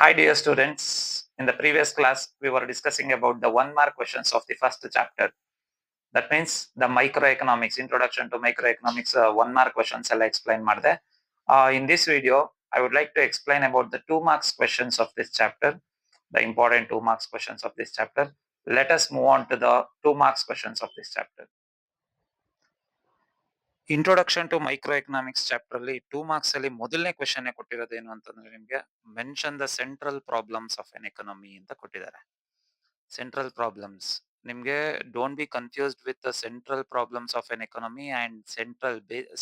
Hi, dear students. In the previous class, we were discussing about the 1 mark questions of the first chapter. That means the microeconomics, introduction to microeconomics, 1 mark questions ಎಲ್ಲ explain ಮಾಡಿದೆ. In this video, I would like to explain about the 2 marks questions of this chapter, the important 2 marks questions of this chapter. Let us move on to the 2 marks questions of this chapter. Introduction to microeconomics chapter ಅಲ್ಲಿ 2 marks ಅಲ್ಲಿ ಮೊದಲನೇ question ಕೊಟ್ಟಿರೋದೇನು ಅಂತಂದ್ರೆ ನಿಮ್ಗೆ mention the central problems of an economy ಅಂತ ಕೊಟ್ಟಿದ್ದಾರೆ. Central problems ನಿಮ್ಗೆ don't be confused with the central problems of an economy and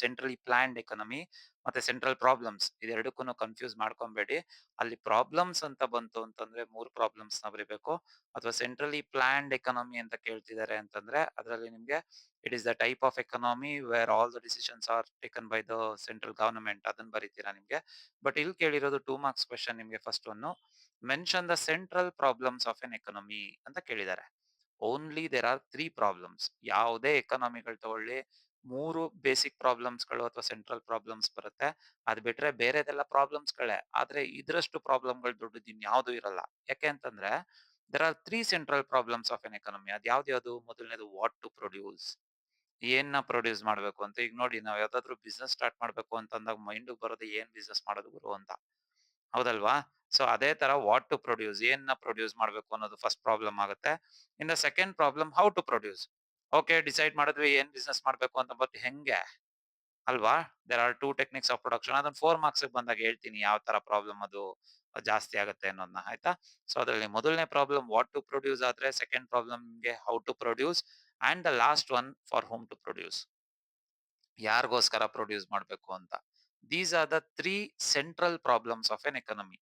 centrally planned economy ಮತ್ತೆ ಸೆಂಟ್ರಲ್ ಪ್ರಾಬ್ಲಮ್ಸ್ ಇದೆರಡಕ್ಕೂ ಕನ್ಫ್ಯೂಸ್ ಮಾಡ್ಕೊಬೇಡಿ. ಅಲ್ಲಿ ಪ್ರಾಬ್ಲಮ್ಸ್ ಅಂತ ಬಂತು ಅಂತಂದ್ರೆ 3 ಪ್ರಾಬ್ಲಮ್ಸ್ ನ ಬರೀಬೇಕು. ಅಥವಾ ಸೆಂಟ್ರಲಿ ಪ್ಲಾನ್ಡ್ ಎಕನಾಮಿ ಅಂತ ಕೇಳ್ತಿದ್ದಾರೆ ಅಂತಂದ್ರೆ ಅದರಲ್ಲಿ ನಿಮ್ಗೆ it is the type of economy where all the decisions are taken by the central government ಅದನ್ನ ಬರೀತೀರಾ ನಿಮ್ಗೆ. ಬಟ್ ಇಲ್ಲಿ ಕೇಳಿರೋದು 2 marks ಕ್ವೆಶನ್ ನಿಮ್ಗೆ first one mention the central problems of an economy ಅಂತ ಕೇಳಿದ್ದಾರೆ. Only there are 3 problems. ಯಾವುದೇ ಎಕನಾಮಿಗಳು ತಗೊಳ್ಳಿ 3 ಬೇಸಿಕ್ ಪ್ರಾಬ್ಲಮ್ಸ್ಗಳು ಅಥವಾ ಸೆಂಟ್ರಲ್ ಪ್ರಾಬ್ಲಮ್ಸ್ ಬರುತ್ತೆ. ಅದ್ ಬಿಟ್ರೆ ಬೇರೆದೆಲ್ಲ ಪ್ರಾಬ್ಲಮ್ಸ್ಗಳೇ. ಆದ್ರೆ ಇದ್ರಷ್ಟು ಪ್ರಾಬ್ಲಮ್ಗಳು ದೊಡ್ಡದು ಇನ್ಯಾವುದು ಇರಲ್ಲ. ಯಾಕೆ ಅಂತಂದ್ರೆ there are 3 central problems of an economy. ಅದ್ ಯಾವ್ದು? ಮೊದಲನೇದು ವಾಟ್ ಟು ಪ್ರೊಡ್ಯೂಸ್. ಏನ್ನ ಪ್ರೊಡ್ಯೂಸ್ ಮಾಡ್ಬೇಕು ಅಂತ. ಈಗ ನೋಡಿ ನಾವ್ ಯಾವ್ದಾದ್ರು ಬಿಸ್ನೆಸ್ ಸ್ಟಾರ್ಟ್ ಮಾಡ್ಬೇಕು ಅಂತಂದಾಗ ಮೈಂಡ್ ಬರೋದು ಏನ್ ಬಿಸ್ನೆಸ್ ಮಾಡೋದು ಗುರು ಅಂತ. ಹೌದಲ್ವಾ? ಸೊ ಅದೇ ತರ ವಾಟ್ ಟು ಪ್ರೊಡ್ಯೂಸ್ ಏನ್ನ ಪ್ರೊಡ್ಯೂಸ್ ಮಾಡ್ಬೇಕು ಅನ್ನೋದು ಫಸ್ಟ್ ಪ್ರಾಬ್ಲಮ್ ಆಗುತ್ತೆ. In the second problem how to produce. Okay decide ಮಾಡಿದ್ವಿ ಏನ್ ಬಿಸ್ನೆಸ್ ಮಾಡ್ಬೇಕು ಅಂತ, ಬಟ್ ಹೆಂಗೆ ಅಲ್ವಾ? There are 2 techniques of production. ಅದನ್ನ 4 marks ಬಂದಾಗ ಹೇಳ್ತೀನಿ ಯಾವ ತರ ಪ್ರಾಬ್ಲಮ್ ಅದು ಜಾಸ್ತಿ ಆಗುತ್ತೆ ಅನ್ನೋದನ್ನ, ಆಯ್ತಾ? ಸೊ ಅದರಲ್ಲಿ ಮೊದಲನೇ ಪ್ರಾಬ್ಲಮ್ ವಾಟ್ ಟು ಪ್ರೊಡ್ಯೂಸ್ ಆದ್ರೆ ಸೆಕೆಂಡ್ ಪ್ರಾಬ್ಲಮ್ಗೆ how to produce and the last one for whom to produce. ಯಾರಿಗೋಸ್ಕರ ಪ್ರೊಡ್ಯೂಸ್ ಮಾಡ್ಬೇಕು ಅಂತ. These are the 3 central problems of an economy.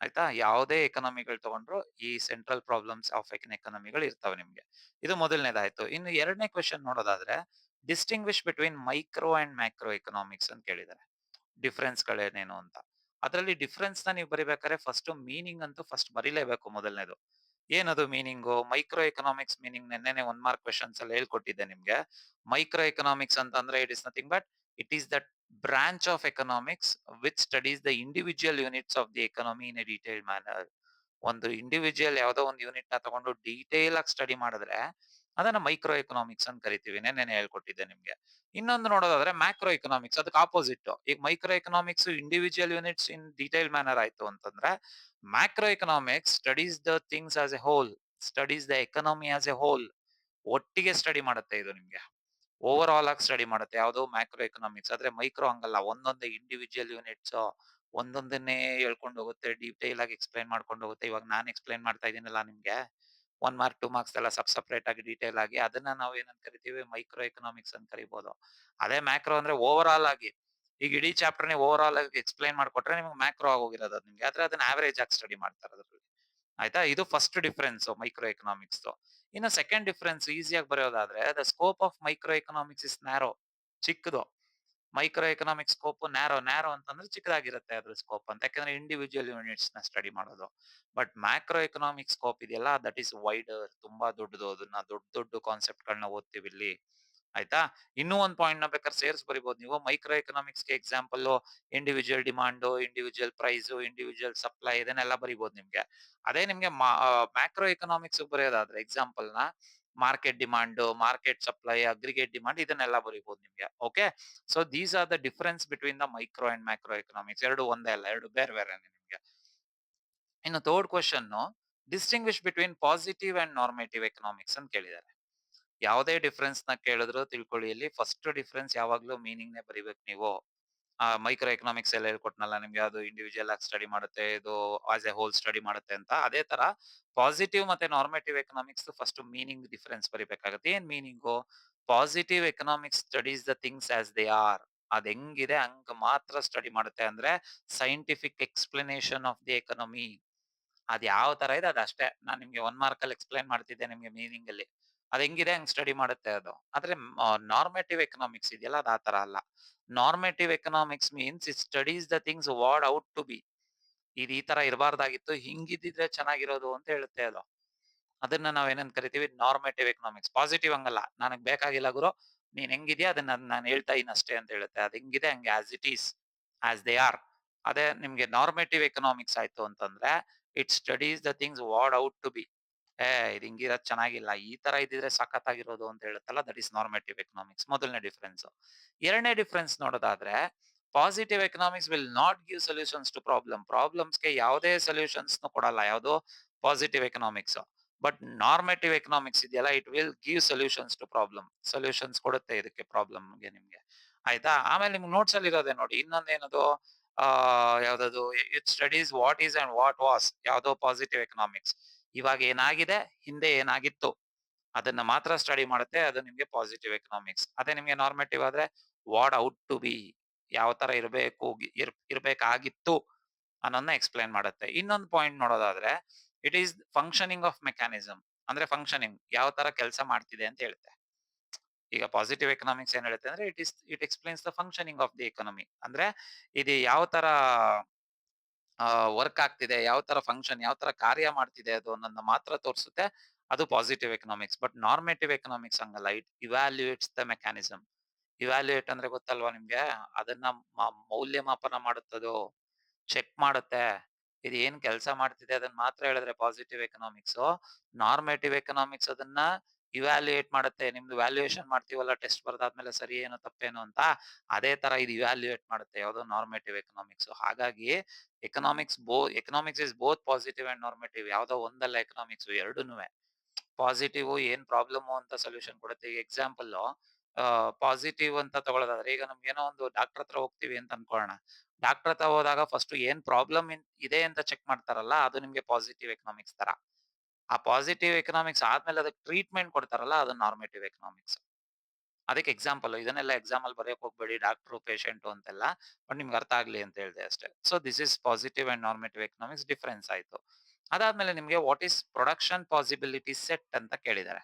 ಆಯ್ತಾ? ಯಾವುದೇ ಎಕನಾಮಿಗಳು ತಗೊಂಡ್ರು ಈ ಸೆಂಟ್ರಲ್ ಪ್ರಾಬ್ಲಮ್ಸ್ ಆಫ್ ಎನ್ ಎಕನಾಮಿಗಳು ಇರ್ತವೆ ನಿಮ್ಗೆ. ಇದು ಮೊದಲನೇದಾಯ್ತು. ಇನ್ನು ಎರಡನೇ ಕ್ವೆಶನ್ ನೋಡೋದಾದ್ರೆ distinguish between micro and macro economics ಅಂತ ಕೇಳಿದ್ದಾರೆ. ಡಿಫರೆನ್ಸ್ ಗಳೇನೇನು ಅಂತ. ಅದರಲ್ಲಿ ಡಿಫರೆನ್ಸ್ ನ ನೀವು ಬರಿಬೇಕಾದ್ರೆ ಫಸ್ಟ್ ಮೀನಿಂಗ್ ಅಂತೂ ಫಸ್ಟ್ ಬರಿಲೇಬೇಕು ಮೊದಲನೇದು. ಏನದು ಮೀನಿಂಗು? ಮೈಕ್ರೋ ಎಕನಾಮಿಕ್ಸ್ ಮೀನಿಂಗ್ ನೆನ್ನೆನೆ 1 mark ಕ್ವೆಶನ್ಸ್ ಅಲ್ಲಿ ಹೇಳ್ಕೊಟ್ಟಿದ್ದೆ ನಿಮ್ಗೆ. ಮೈಕ್ರೋ ಎಕನಾಮಿಕ್ಸ್ ಅಂತಂದ್ರೆ it is nothing but it is that branch of economics which studies the individual units of the economy in a detailed manner. ಒಂದು individual ಯಾವ್ದೋ ಒಂದು unit ನ ತಗೊಂಡು ಡೀಟೇಲ್ ಆಗಿ ಸ್ಟಡಿ ಮಾಡಿದ್ರೆ ಅದನ್ನ ಮೈಕ್ರೋ ಎಕನಾಮಿಕ್ಸ್ ಅಂತ ಕರಿತೀವಿ. ನೆನ್ನೆನೆ ಹೇಳ್ಕೊಟ್ಟಿದ್ದೆ ನಿಮ್ಗೆ. ಇನ್ನೊಂದು ನೋಡೋದಾದ್ರೆ ಮ್ಯಾಕ್ರೋ ಎಕನಾಮಿಕ್ಸ್ ಅದಕ್ಕೆ ಆಪೋಸಿಟ್. ಈಗ micro economics individual units in detail manner ಆಯ್ತು ಅಂತಂದ್ರೆ macro economics studies the things as a whole, studies the economy as a whole. ಒಟ್ಟಿಗೆ ಸ್ಟಡಿ ಮಾಡುತ್ತೆ ಇದು ನಿಮ್ಗೆ. ಓವರ್ ಆಲ್ ಆಗಿ ಸ್ಟಡಿ ಮಾಡುತ್ತೆ ಯಾವುದು ಮ್ಯಾಕ್ರೋ ಎಕನಾಮಿಕ್ಸ್. ಆದ್ರೆ ಮೈಕ್ರೋ ಹಂಗಲ್ಲ, ಒಂದೊಂದೇ ಇಂಡಿವಿಜುವಲ್ ಯೂನಿಟ್ಸ್ ಒಂದೊಂದನ್ನೇ ಹೇಳ್ಕೊಂಡು ಹೋಗುತ್ತೆ, ಡೀಟೇಲ್ ಆಗಿ ಎಕ್ಸ್ಪ್ಲೈನ್ ಮಾಡ್ಕೊಂಡು ಹೋಗುತ್ತೆ. ಇವಾಗ ನಾನು ಎಕ್ಸ್ಪ್ಲೈನ್ ಮಾಡ್ತಾ ಇದೀನಲ್ಲ ನಿಮ್ಗೆ 1 mark 2 marks ಎಲ್ಲ ಸಪ್ರೇಟ್ ಆಗಿ ಡೀಟೇಲ್ ಆಗಿ, ಅದನ್ನ ನಾವು ಏನಂತ ಕರಿತೀವಿ? ಮೈಕ್ರೋ ಎಕನಾಮಿಕ್ಸ್ ಅಂತ ಕರಿಬಹುದು. ಅದೇ ಮ್ಯಾಕ್ರೋ ಅಂದ್ರೆ ಓವರ್ ಆಲ್ ಆಗಿ. ಈಗ ಇಡೀ ಚಾಪ್ಟರ್ ನೇ ಓವರ್ ಆಲ್ ಆಗಿ ಎಕ್ಸ್ಪ್ಲೈನ್ ಮಾಡ್ಕೊಟ್ರೆ ನಿಮ್ಗೆ ಮ್ಯಾಕ್ರೋ ಆಗೋಗಿರೋದು ಅದು ನಿಮ್ಗೆ. ಆದ್ರೆ ಅದನ್ನ ಆವರೇಜ್ ಆಗಿ ಸ್ಟಡಿ ಮಾಡ್ತಾರೆ ಅದ್ರಲ್ಲಿ. ಆಯ್ತಾ? ಇದು ಫಸ್ಟ್ ಡಿಫರೆನ್ಸ್ ಮೈಕ್ರೋ ಎಕನಾಮಿಕ್ಸ್. ಇನ್ನು ಸೆಕೆಂಡ್ ಡಿಫರೆನ್ಸ್ ಈಸಿಯಾಗಿ ಬರೆಯೋದಾದ್ರೆ the scope of micro economics is narrow. ಚಿಕ್ಕದು. Micro economic scope narrow. Narrow ಅಂತಂದ್ರೆ ಚಿಕ್ಕದಾಗಿರುತ್ತೆ ಅದ್ರ ಸ್ಕೋಪ್ ಅಂತ. ಯಾಕಂದ್ರೆ ಇಂಡಿವಿಜುವಲ್ ಯೂನಿಟ್ಸ್ ನ ಸ್ಟಡಿ ಮಾಡೋದು. ಬಟ್ ಮ್ಯಾಕ್ರೋ ಎಕನಾಮಿಕ್ ಸ್ಕೋಪ್ ಇದೆಯಲ್ಲ ದಟ್ ಈಸ್ ವೈಡರ್, ತುಂಬಾ ದೊಡ್ಡದು. ಅದನ್ನ ದೊಡ್ಡ ದೊಡ್ಡ ಕಾನ್ಸೆಪ್ಟ್ ಗಳನ್ನ ಓದ್ತೀವಿ ಇಲ್ಲಿ. ಆಯ್ತಾ? ಇನ್ನೂ ಒಂದ್ ಪಾಯಿಂಟ್ ನ ಬೇಕಾದ್ರೆ ಸೇರ್ಸ್ ಬರಿಬಹುದು ನೀವು. ಮೈಕ್ರೋ ಎಕನಾಮಿಕ್ಸ್ ಗೆ example individual demand, individual price, individual supply ಇದನ್ನೆಲ್ಲ ಬರಿಬಹುದು ನಿಮ್ಗೆ. ಅದೇ ನಿಮ್ಗೆ ಮ್ಯಾಕ್ರೋ ಎಕನಾಮಿಕ್ಸ್ ಬರೆಯೋದಾದ್ರೆ ಎಕ್ಸಾಂಪಲ್ ನ market demand, market supply, aggregate demand ಇದನ್ನೆಲ್ಲ ಬರಿಬಹುದು ನಿಮ್ಗೆ. Okay, so these are the difference between the micro and macro economics. ಎರಡು ಒಂದೇ ಅಲ್ಲ, ಎರಡು ಬೇರೆ ಬೇರೆ ನಿಮ್ಗೆ. ಇನ್ನು third question distinguish between positive and normative economics ಅಂತ ಕೇಳಿದ್ದಾರೆ. ಯಾವುದೇ ಡಿಫರೆನ್ಸ್ ನ ಕೇಳಿದ್ರು ತಿಳ್ಕೊಳ್ಳಿ, ಇಲ್ಲಿ ಫಸ್ಟ್ ಡಿಫರೆನ್ಸ್ ಯಾವಾಗ್ಲೂ ಮೀನಿಂಗ್ ನೇ ಬರಿಬೇಕು ನೀವು. ಮೈಕ್ರೋ ಎಕನಾಮಿಕ್ಸ್ ಎಲ್ಲ ಹೇಳ್ಕೊಟ್ನಲ್ಲ ನಿಮ್ಗೆ, ಅದು ಇಂಡಿವಿಜುವಲ್ ಆಗಿ ಸ್ಟಡಿ ಮಾಡುತ್ತೆ, ಇದು ಆಸ್ ಎ ಹೋಲ್ ಸ್ಟಡಿ ಮಾಡುತ್ತೆ ಅಂತ. ಅದೇ ತರ ಪಾಸಿಟಿವ್ ಮತ್ತೆ normative economics first meaning difference ಬರಿಬೇಕಾಗುತ್ತೆ. ಏನ್ meaning? Positive economics studies the things as they are. ಅದ್ ಹೆಂಗಿದೆ ಹಂಗ ಮಾತ್ರ ಸ್ಟಡಿ ಮಾಡುತ್ತೆ. ಅಂದ್ರೆ scientific explanation of the economy. ಅದ್ ಯಾವ ತರ ಇದೆ ಅದಷ್ಟೇ. ನಾನ್ ನಿಮ್ಗೆ 1 mark ಅಲ್ಲಿ ಎಕ್ಸ್ಪ್ಲೈನ್ ಮಾಡ್ತಿದ್ದೆ ನಿಮ್ಗೆ ಮೀನಿಂಗ್ ಅಲ್ಲಿ. ಅದ್ ಹೆಂಗಿದೆ ಹಂಗ್ ಸ್ಟಡಿ ಮಾಡುತ್ತೆ ಅದು. ಆದ್ರೆ ನಾರ್ಮೇಟಿವ್ ಎಕನಾಮಿಕ್ಸ್ ಇದೆಯಲ್ಲ ಅದು ಆ ತರ ಅಲ್ಲ. Normative economics means it studies the things what ought to be. ಇದು ಈ ತರ ಇರಬಾರ್ದಾಗಿತ್ತು, ಹಿಂಗಿದ್ದಿದ್ರೆ ಚೆನ್ನಾಗಿರೋದು ಅಂತ ಹೇಳುತ್ತೆ ಅದು. ಅದನ್ನ ನಾವ್ ಏನಂತ ಕರಿತೀವಿ? Normative economics. ಪಾಸಿಟಿವ್ ಹಂಗಲ್ಲ, ನನಗ್ ಬೇಕಾಗಿಲ್ಲ ಗುರು, ನೀನ್ ಹೆಂಗಿದ್ಯಾ ಅದನ್ನ ನಾನು ಹೇಳ್ತಾ ಇದೀನಿ ಅಷ್ಟೇ ಅಂತ ಹೇಳುತ್ತೆ. ಅದ್ ಹೆಂಗಿದೆ ಹಂಗೆ as it is, as they are. ಅದೇ ನಿಮ್ಗೆ ನಾರ್ಮೇಟಿವ್ ಎಕನಾಮಿಕ್ಸ್ ಆಯ್ತು ಅಂತಂದ್ರೆ, it studies the things what ought to be. ಇದು ಹಿಂಗಿರೋದ್ ಚೆನ್ನಾಗಿಲ್ಲ. ಈ ತರ ಇದ್ದಿದ್ರೆ ಸಖತ್ತಾಗಿರೋದು ಅಂತ ಹೇಳುತ್ತಲ್ಲ, ದಟ್ ಈಸ್ ನಾರ್ಮೇಟಿವ್ ಎಕನಾಮಿಕ್ಸ್. ಮೊದಲನೇ ಡಿಫರೆನ್ಸ್. ಎರಡನೇ ಡಿಫರೆನ್ಸ್ ನೋಡೋದಾದ್ರೆ, positive economics will not give solutions to ಪ್ರಾಬ್ಲಮ್ಸ್‌ಗೆ ಯಾವುದೇ ಸೊಲ್ಯೂಷನ್ಸ್‌ನು ಕೊಡಲ್ಲ. ಯಾವುದು? Positive economics. But normative economics ಇದೆಯಲ್ಲ, it will give solutions to solutions ಕೊಡುತ್ತೆ ಇದಕ್ಕೆ ಪ್ರಾಬ್ಲಮ್‌ಗೆ ನಿಮ್ಗೆ. ಆಯ್ತಾ? ಆಮೇಲೆ ನಿಮ್ಗೆ ನೋಟ್ಸ್ ಅಲ್ಲಿ ಇರೋದೇ ನೋಡಿ. ಇನ್ನೊಂದೇನದು ಆ ಯಾವ್ದದು it studies what is and what was. ಯಾವ್ದೋ ಪಾಸಿಟಿವ್ ಎಕನಾಮಿಕ್ಸ್. ಇವಾಗ ಏನಾಗಿದೆ, ಹಿಂದೆ ಏನಾಗಿತ್ತು, ಅದನ್ನ ಮಾತ್ರ ಸ್ಟಡಿ ಮಾಡುತ್ತೆ. ಅದು ನಿಮ್ಗೆ ಪಾಸಿಟಿವ್ ಎಕನಾಮಿಕ್ಸ್. ಅದೇ ನಿಮ್ಗೆ ನಾರ್ಮೇಟಿವ್ ಆದ್ರೆ ವಾಟ್ ಔಟ್ ಟು ಬಿ, ಯಾವ ತರ ಇರಬೇಕು, ಇರ್ಬೇಕಾಗಿತ್ತು ಅನ್ನೋದನ್ನ ಎಕ್ಸ್‌ಪ್ಲೇನ್ ಮಾಡುತ್ತೆ. ಇನ್ನೊಂದು ಪಾಯಿಂಟ್ ನೋಡೋದಾದ್ರೆ, it is functioning of mechanism. ಅಂದ್ರೆ ಫಂಕ್ಷನಿಂಗ್ ಯಾವ ತರ ಕೆಲಸ ಮಾಡ್ತಿದೆ ಅಂತ ಹೇಳುತ್ತೆ. ಈಗ ಪಾಸಿಟಿವ್ ಎಕನಾಮಿಕ್ಸ್ ಏನ್ ಹೇಳುತ್ತೆ ಅಂದ್ರೆ, it explains the functioning of the economy. ಅಂದ್ರೆ ಇದು ಯಾವ ತರ ವರ್ಕ್ ಆಗ್ತಿದೆ, ಯಾವ ತರ ಫಂಕ್ಷನ್, ಯಾವ ತರ ಕಾರ್ಯ ಮಾಡ್ತಿದೆ ಅದು ಅನ್ನೋದನ್ನ ಮಾತ್ರ ತೋರಿಸುತ್ತೆ. ಅದು positive economics. But normative economics ಹಂಗಲ್ಲ. It evaluates the mechanism. Evaluate ಅಂದ್ರೆ ಗೊತ್ತಲ್ವಾ ನಿಮ್ಗೆ? ಅದನ್ನ ಮೌಲ್ಯಮಾಪನ ಮಾಡುತ್ತದು. ಚೆಕ್ ಮಾಡುತ್ತೆ. ಇದು ಏನ್ ಕೆಲಸ ಮಾಡ್ತಿದೆ ಅದನ್ನ ಮಾತ್ರ ಹೇಳಿದ್ರೆ ಪಾಸಿಟಿವ್ ಎಕನಾಮಿಕ್ಸು. ನಾರ್ಮೇಟಿವ್ ಎಕನಾಮಿಕ್ಸ್ ಅದನ್ನ ಇವ್ಯಾಲ್ಯೂಯೇಟ್ ಮಾಡುತ್ತೆ. ನಿಮ್ದು ವ್ಯಾಲ್ಯೂಯೇಷನ್ ಮಾಡ್ತೀವಲ್ಲ ಟೆಸ್ಟ್ ಬರ್ದಾದ್ಮೇಲೆ ಸರಿ ಏನು ತಪ್ಪೇನು ಅಂತ, ಅದೇ ತರ ಇದು ಇವ್ಯಾಲ್ಯೂಯೇಟ್ ಮಾಡುತ್ತೆ. ಯಾವುದು? Normative economics. ಹಾಗಾಗಿ economics is both positive and normative. ಯಾವ್ದೋ ಒಂದಲ್ಲ ಎಕನಾಮಿಕ್ಸ್, ಎರಡೂನುವೆ. ಪಾಸಿಟಿವ್ ಏನ್ ಪ್ರಾಬ್ಲಮ್ ಅಂತ ಸೊಲ್ಯೂಷನ್ ಕೊಡುತ್ತೆ. ಈಗ ಎಕ್ಸಾಂಪಲ್ ಪಾಸಿಟಿವ್ ಅಂತ ತಗೊಳ್ಳೋದಾದ್ರೆ, ಈಗ ನಮ್ಗೆ ಏನೋ ಒಂದು ಡಾಕ್ಟರ್ ಹತ್ರ ಹೋಗ್ತೀವಿ ಅಂತ ಅನ್ಕೊಳ್ಳೋಣ. ಡಾಕ್ಟರ್ ಹತ್ರ ಹೋದಾಗ ಫಸ್ಟ್ ಏನ್ ಪ್ರಾಬ್ಲಮ್ ಇದೆ ಅಂತ ಚೆಕ್ ಮಾಡ್ತಾರಲ್ಲ, ಅದು ನಿಮ್ಗೆ ಪಾಸಿಟಿವ್ ಎಕನಾಮಿಕ್ಸ್ ತರ. ಆ ಪಾಸಿಟಿವ್ ಎಕನಾಮಿಕ್ಸ್ ಆದ್ಮೇಲೆ ಅದಕ್ಕೆ ಟ್ರೀಟ್ಮೆಂಟ್ ಕೊಡ್ತಾರಲ್ಲ, ಅದು ನಾರ್ಮೇಟಿವ್ ಎಕನಾಮಿಕ್ಸ್. ಅದಕ್ಕೆ ಎಕ್ಸಾಂಪಲ್. ಇದನ್ನೆಲ್ಲ ಎಕ್ಸಾಮ್ ಅಲ್ಲಿ ಬರೆಯಕ್ ಹೋಗ್ಬೇಡಿ, ಡಾಕ್ಟ್ರು, ಪೇಷಂಟು ಅಂತೆಲ್ಲ. ಬಟ್ ನಿಮ್ಗೆ ಅರ್ಥ ಆಗ್ಲಿ ಅಂತ ಹೇಳಿದೆ ಅಷ್ಟೇ. So this is positive and normative economics difference ಆಯ್ತು. ಅದಾದ್ಮೇಲೆ ನಿಮ್ಗೆ what is production possibility set ಅಂತ ಕೇಳಿದ್ದಾರೆ.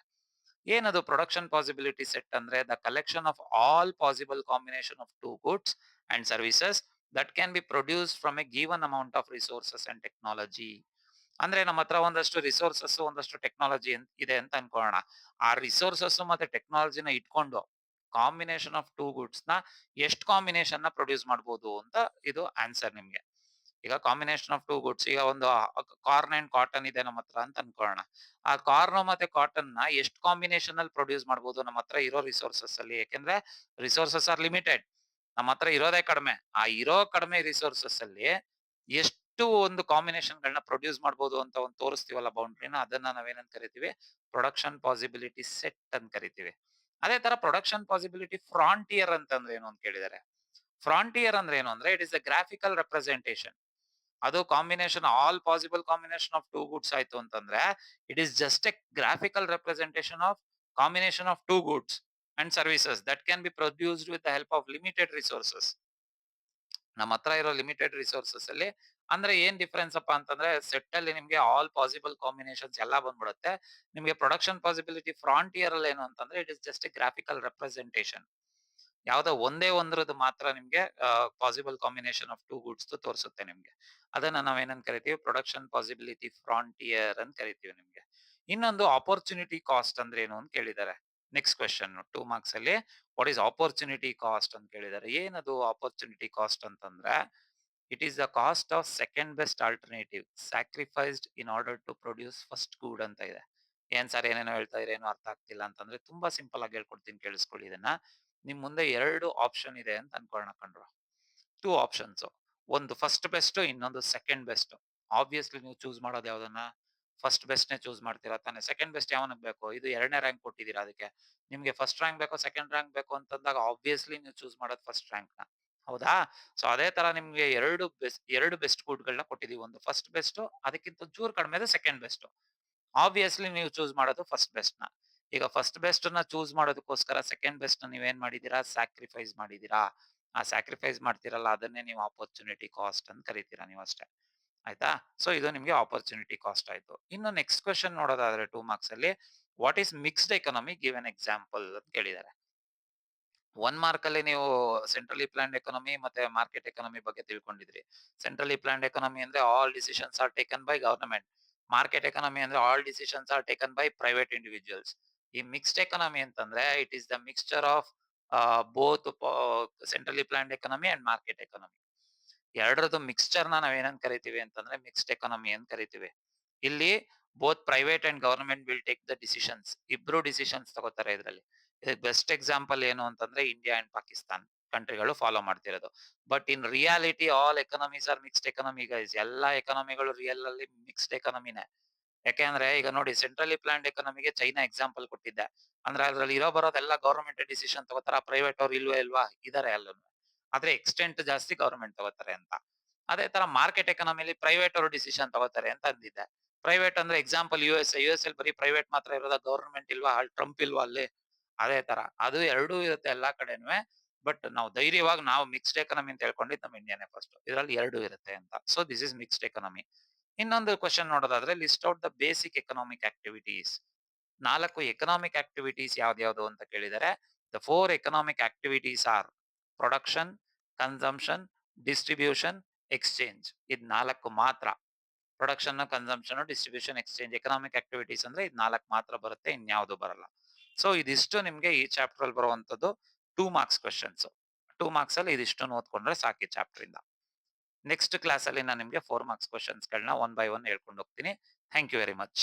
ಏನದು ಪ್ರೊಡಕ್ಷನ್ ಪಾಸಿಬಿಲಿಟಿ ಸೆಟ್ ಅಂದ್ರೆ? The collection of all possible combination of two goods and services that can be produced from A given amount of resources and technology. ಅಂದ್ರೆ ನಮ್ಮ ಹತ್ರ ಒಂದಷ್ಟು resources, ಒಂದಷ್ಟು technology ಇದೆ ಅಂತ ಅನ್ಕೊಳ್ಳೋಣ. ಆ ರಿಸೋರ್ಸಸ್ ಮತ್ತೆ ಟೆಕ್ನಾಲಜಿನ ಇಟ್ಕೊಂಡು ಕಾಂಬಿನೇಷನ್ ಆಫ್ ಟೂ ಗುಡ್ಸ್ ನ ಎಷ್ಟು ಕಾಂಬಿನೇಷನ್ ನ ಪ್ರೊಡ್ಯೂಸ್ ಮಾಡಬಹುದು ಅಂತ ಇದು ಆನ್ಸರ್ ನಿಮ್ಗೆ. ಈಗ ಕಾಂಬಿನೇಷನ್ ಆಫ್ ಟೂ ಗುಡ್ಸ್, ಈಗ ಒಂದು ಕಾರ್ನ್ ಅಂಡ್ ಕಾಟನ್ ಇದೆ ನಮ್ಮ ಹತ್ರ ಅಂತ ಅನ್ಕೊಳ್ಳೋಣ. ಆ ಕಾರ್ನ್ ಮತ್ತೆ ಕಾಟನ್ ನ ಎಷ್ಟು ಕಾಂಬಿನೇಷನ್ ಅಲ್ಲಿ ಪ್ರೊಡ್ಯೂಸ್ ಮಾಡಬಹುದು ನಮ್ಮ ಹತ್ರ ಇರೋ ರಿಸೋರ್ಸಸ್ ಅಲ್ಲಿ? ಯಾಕೆಂದ್ರೆ ರಿಸೋರ್ಸಸ್ ಆರ್ ಲಿಮಿಟೆಡ್. ನಮ್ಮ ಹತ್ರ ಇರೋದೇ ಕಡಿಮೆ. ಆ ಇರೋ ಕಡಿಮೆ ರಿಸೋರ್ಸಸ್ ಅಲ್ಲಿ ಎಷ್ಟು ಒಂದು ಕಾಂಬಿನೇಷನ್ ಗಳನ್ನ ಪ್ರೊಡ್ಯೂಸ್ ಮಾಡಬಹುದು ಅಂತ ಒಂದು ತೋರಿಸ್ತೀವಲ್ಲ ಬೌಂಡ್ರಿನ, ಅದನ್ನ ನಾವೇನಂತ ಕರಿತೀವಿ? ಪ್ರೊಡಕ್ಷನ್ ಪಾಸಿಬಿಲಿಟಿ ಸೆಟ್ ಅಂತ ಕರಿತೀವಿ. ಅದೇ ತರ ಪ್ರೊಡಕ್ಷನ್ ಪಾಸಿಬಿಲಿಟಿ ಫ್ರಾಂಟಿಯರ್ ಅಂತಂದ್ರೆ ಏನು ಅಂತ ಕೇಳಿದ್ದಾರೆ. ಫ್ರಾಂಟಿಯರ್ ಅಂದ್ರೆ ಏನು ಅಂದ್ರೆ, it is a graphical representation. ಅದು combination all possible combination of two goods ಆಯ್ತು ಅಂತಂದ್ರೆ, it is just a graphical representation of combination of two goods and services that can be produced with the help of limited resources. ನಮ್ಮ ಹತ್ರ ಇರೋ limited resources ಅಲ್ಲಿ. ಅಂದ್ರೆ ಏನ್ difference ಅಪ್ಪ ಅಂತಂದ್ರೆ, ಸೆಟ್ ಅಲ್ಲಿ ನಿಮ್ಗೆ ಆಲ್ ಪಾಸಿಬಲ್ ಕಾಂಬಿನೇಷನ್ಸ್ ಎಲ್ಲ ಬಂದ್ಬಿಡುತ್ತೆ. ನಿಮ್ಗೆ ಪ್ರೊಡಕ್ಷನ್ ಪಾಸಿಬಿಲಿಟಿ ಫ್ರಾಂಟಿಯರ್ ಅಲ್ಲಿ ಏನು ಅಂತಂದ್ರೆ, it is just a graphical representation. ಯಾವ್ದೋ ಒಂದೇ ಒಂದ್ರದ್ದು ಮಾತ್ರ ನಿಮ್ಗೆ possible combination of two goods ತೋರಿಸುತ್ತೆ ನಿಮ್ಗೆ. ಅದನ್ನ ನಾವೇನಂತ ಕರಿತೀವಿ? ಪ್ರೊಡಕ್ಷನ್ ಪಾಸಿಬಿಲಿಟಿ ಫ್ರಾಂಟಿಯರ್ ಅಂತ ಕರಿತೀವಿ ನಿಮ್ಗೆ. ಇನ್ನೊಂದು ಆಪರ್ಚುನಿಟಿ ಕಾಸ್ಟ್ ಅಂದ್ರೆ ಏನು ಅಂತ ಕೇಳಿದ್ದಾರೆ. ನೆಕ್ಸ್ಟ್ ಕ್ವೆಶ್ಚನ್ 2 ಮಾರ್ಕ್ಸ್ ಅಲ್ಲಿ ವಾಟ್ ಈಸ್ ಆಪರ್ಚುನಿಟಿ ಕಾಸ್ಟ್ ಅಂತ ಕೇಳಿದ್ದಾರೆ. ಏನದು ಆಪರ್ಚುನಿಟಿ ಕಾಸ್ಟ್ ಅಂತಂದ್ರೆ, it is the cost of second best alternative sacrificed in order to produce first good ಅಂತ ಇದೆ. ಏನ್ ಸರ್ ಏನೇನೋ ಹೇಳ್ತಾ ಇದ್ರೆ ಏನು ಅರ್ಥ ಆಗ್ತಿಲ್ಲ ಅಂತಂದ್ರೆ, ತುಂಬಾ ಸಿಂಪಲ್ ಆಗಿ ಹೇಳ್ಕೊಡ್ತೀನಿ ಕೇಳಿಸ್ಕೊಳ್ಳಿ ಇದನ್ನ. ನಿಮ್ ಮುಂದೆ 2 ಆಪ್ಷನ್ ಇದೆ ಅಂತ ಅನ್ಕೊಳ್ಳೋಣ ಕಣ್ರು. 2 ಆಪ್ಷನ್ಸ್. ಒಂದು ಫಸ್ಟ್ ಬೆಸ್ಟ್, ಇನ್ನೊಂದು ಸೆಕೆಂಡ್ ಬೆಸ್ಟ್. ಆಬ್ವಿಯಸ್ಲಿ ನೀವು ಚೂಸ್ ಮಾಡೋದು ಯಾವ್ದನ್ನ? ಫಸ್ಟ್ ಬೆಸ್ಟ್‌ನೇ ಚೂಸ್ ಮಾಡ್ತೀರಾ ತಾನೆ. ಸೆಕೆಂಡ್ ಬೆಸ್ಟ್ ಯಾವನಿಗೆ ಬೇಕು? ಇದು 2ನೇ ರಾಂಕ್ ಕೊಟ್ಟಿದ್ದೀರಾ ಅದಕ್ಕೆ. ನಿಮ್ಗೆ ಫಸ್ಟ್ ರಾಂಕ್ ಬೇಕೋ, ಸೆಕೆಂಡ್ ರಾಂಕ್ ಬೇಕು ಅಂತಂದಾಗ ಆಬ್ವಿಯಸ್ಲಿ ನೀವು ಚೂಸ್ ಮಾಡೋದು ಫಸ್ಟ್ ರಾಂಕ್‌ನ. ಹೌದಾ? ಸೊ ಅದೇ ತರ ನಿಮ್ಗೆ 2 ಬೆಸ್ಟ್ ಗುಡ್‌ಗಳನ್ನ ಕೊಟ್ಟಿದೀವಿ. ಒಂದು ಫಸ್ಟ್ ಬೆಸ್ಟ್, ಅದಕ್ಕಿಂತ ಒಂಚೂರು ಕಡಿಮೆದು ಸೆಕೆಂಡ್ ಬೆಸ್ಟ್. ಆಬ್ವಿಯಸ್ಲಿ ನೀವು ಚೂಸ್ ಮಾಡೋದು ಫಸ್ಟ್ ಬೆಸ್ಟ್‌ನ. ಈಗ ಫಸ್ಟ್ ಬೆಸ್ಟ್‌ನ ಚೂಸ್ ಮಾಡೋದಕ್ಕೋಸ್ಕರ ಸೆಕೆಂಡ್ ಬೆಸ್ಟ್‌ನ ನೀವೇನ್ ಮಾಡಿದೀರಾ? ಸ್ಯಾಕ್ರಿಫೈಸ್ ಮಾಡಿದೀರಾ. ಆ ಸ್ಯಾಕ್ರಿಫೈಸ್ ಮಾಡ್ತೀರಲ್ಲ, ಅದನ್ನೇ ನೀವು ಆಪರ್ಚುನಿಟಿ ಕಾಸ್ಟ್ ಅಂತ ಕರಿತೀರಾ ನೀವಷ್ಟೇ. ಆಯ್ತಾ? ಸೊ ಇದು ನಿಮ್ಗೆ ಆಪರ್ಚುನಿಟಿ ಕಾಸ್ಟ್ ಆಯ್ತು. ಇನ್ನು ನೆಕ್ಸ್ಟ್ ಕ್ವೆಶ್ಚನ್ ನೋಡೋದಾದ್ರೆ 2 ಮಾರ್ಕ್ಸ್ ಅಲ್ಲಿ what is mixed economy give an example ಅಂತ ಕೇಳಿದ್ದಾರೆ. 1 ಮಾರ್ಕ್ ಅಲ್ಲಿ ನೀವು ಸೆಂಟ್ರಲಿ ಪ್ಲಾನ್ಡ್ ಎಕಾನಮಿ ಮತ್ತೆ ಮಾರ್ಕೆಟ್ ಎಕಾನಮಿ ಬಗ್ಗೆ ತಿಳ್ಕೊಂಡಿದ್ರಿ. ಸೆಂಟ್ರಲಿ ಪ್ಲಾನ್ಡ್ ಎಕಾನಮಿ ಅಂದ್ರೆ all decisions are taken by government. Market economy ಅಂದ್ರೆ all decisions are taken by private individuals. ಈ ಮಿಕ್ಸ್ಡ್ ಎಕಾನಮಿ ಅಂತಂದ್ರೆ it is the mixture of both centrally planned economy and market economy. ಎರಡರದ್ದು ಮಿಕ್ಸ್ಚರ್‌ನ ನಾವೇನಂತ ಕರಿತೀವಿ ಅಂತಂದ್ರೆ mixed economy ಅಂತ ಕರಿತೀವಿ. ಇಲ್ಲಿ both private and government will take the decisions. ಇಬ್ರು ಡಿಸಿಷನ್ಸ್ ತಗೋತಾರೆ ಇದ್ರಲ್ಲಿ. ಇದಕ್ಕೆ ಬೆಸ್ಟ್ ಎಕ್ಸಾಂಪಲ್ ಏನು ಅಂತಂದ್ರೆ ಇಂಡಿಯಾ ಅಂಡ್ ಪಾಕಿಸ್ತಾನ್ ಕಂಟ್ರಿಗಳು ಫಾಲೋ ಮಾಡ್ತಿರೋದು. But in reality all economies are mixed economy guys. ಎಲ್ಲಾ ಎಕಾನಮಿಗಳು ರಿಯಲ್ ಅಲ್ಲಿ ಮಿಕ್ಸ್ಡ್ ಎಕಾನಮಿನೇ. ಯಾಕೆಂದ್ರೆ ಈಗ ನೋಡಿ ಸೆಂಟ್ರಲಿ ಪ್ಲಾನ್ಡ್ ಎಕಾನಮಿಗೆ ಚೈನಾ ಎಕ್ಸಾಂಪಲ್ ಕೊಟ್ಟಿದ್ದೆ. ಅಂದ್ರೆ ಅದ್ರಲ್ಲಿ ಇರೋ ಬರೋದೆಲ್ಲ ಗವರ್ನಮೆಂಟ್ ಡಿಸಿಷನ್ ತಗೋತಾರ, ಪ್ರೈವೇಟ್ ಅವ್ರು ಇಲ್ವಾ? ಇದಾರೆ ಅಲ್ಲೂನು. ಆದ್ರೆ ಎಕ್ಸ್ಟೆಂಟ್ ಜಾಸ್ತಿ ಗವರ್ನಮೆಂಟ್ ತಗೋತಾರೆ ಅಂತ. ಅದೇ ತರ ಮಾರ್ಕೆಟ್ ಎಕಾನಮಿಲಿ ಪ್ರೈವೇಟ್ ಅವರು ಡಿಸಿಷನ್ ತಗೋತಾರೆ ಅಂತ ಅಂದಿದ್ದೆ. ಪ್ರೈವೇಟ್ ಅಂದ್ರೆ ಎಕ್ಸಾಂಪಲ್ ಯುಎಸ್ಎ. ಯುಎಸ್ಎಲ್ ಬರೀ ಪ್ರೈವೇಟ್ ಮಾತ್ರ ಇರೋದಾ? ಗವರ್ನಮೆಂಟ್ ಇಲ್ವಾ? ಅಲ್ಲಿ ಟ್ರಂಪ್ ಇಲ್ವಾ ಅಲ್ಲಿ? ಅದೇ ತರ. ಅದು ಎರಡೂ ಇರುತ್ತೆ ಎಲ್ಲಾ ಕಡೆನುವೆ. ಬಟ್ ನಾವು ಧೈರ್ಯವಾಗಿ ನಾವು ಮಿಕ್ಸ್ಡ್ ಎಕಾನಮಿ ಅಂತ ಹೇಳ್ಕೊಂಡಿದ್ದು ನಮ್ಮ ಇಂಡಿಯಾನೇ ಫಸ್ಟ್. ಇದ್ರಲ್ಲಿ 2 ಇರುತ್ತೆ ಅಂತ. So this is mixed economy. ಇನ್ನೊಂದು ಕ್ವೆಶ್ಚನ್ ನೋಡೋದಾದ್ರೆ list out the basic economic activities. 4 economic activities ಯಾವ್ದ್ಯಾವ್ದು ಅಂತ ಕೇಳಿದರೆ the 4 economic activities are production, consumption, distribution, exchange. ಇದ್ 4 ಮಾತ್ರ. Production, consumption, distribution, exchange economic activities ಅಂದ್ರೆ ಇದ್ 4 ಮಾತ್ರ ಬರುತ್ತೆ, ಇನ್ಯಾವುದು ಬರಲ್ಲ. ಸೊ ಇದಿಷ್ಟು ನಿಮ್ಗೆ ಈ ಚಾಪ್ಟರ್ ಅಲ್ಲಿ ಬರುವಂತದ್ದು 2 ಮಾರ್ಕ್ಸ್ ಕ್ವೆಶ್ಚನ್ಸ್. 2 ಮಾರ್ಕ್ಸ್ ಅಲ್ಲಿ ಇದಿಷ್ಟನ್ನು ಓದ್ಕೊಂಡ್ರೆ ಸಾಕು ಈ ಚಾಪ್ಟರ್ ಇಂದ. ನೆಕ್ಸ್ಟ್ ಕ್ಲಾಸ್ ಅಲ್ಲಿ ನಾನು ನಿಮ್ಗೆ 4 ಮಾರ್ಕ್ಸ್ ಕ್ವೆಶ್ಚನ್ಸ್ ಗಳನ್ನ ಒನ್ ಬೈ ಒನ್ ಹೇಳ್ಕೊಂಡು ಹೋಗ್ತೀನಿ. Thank you very much.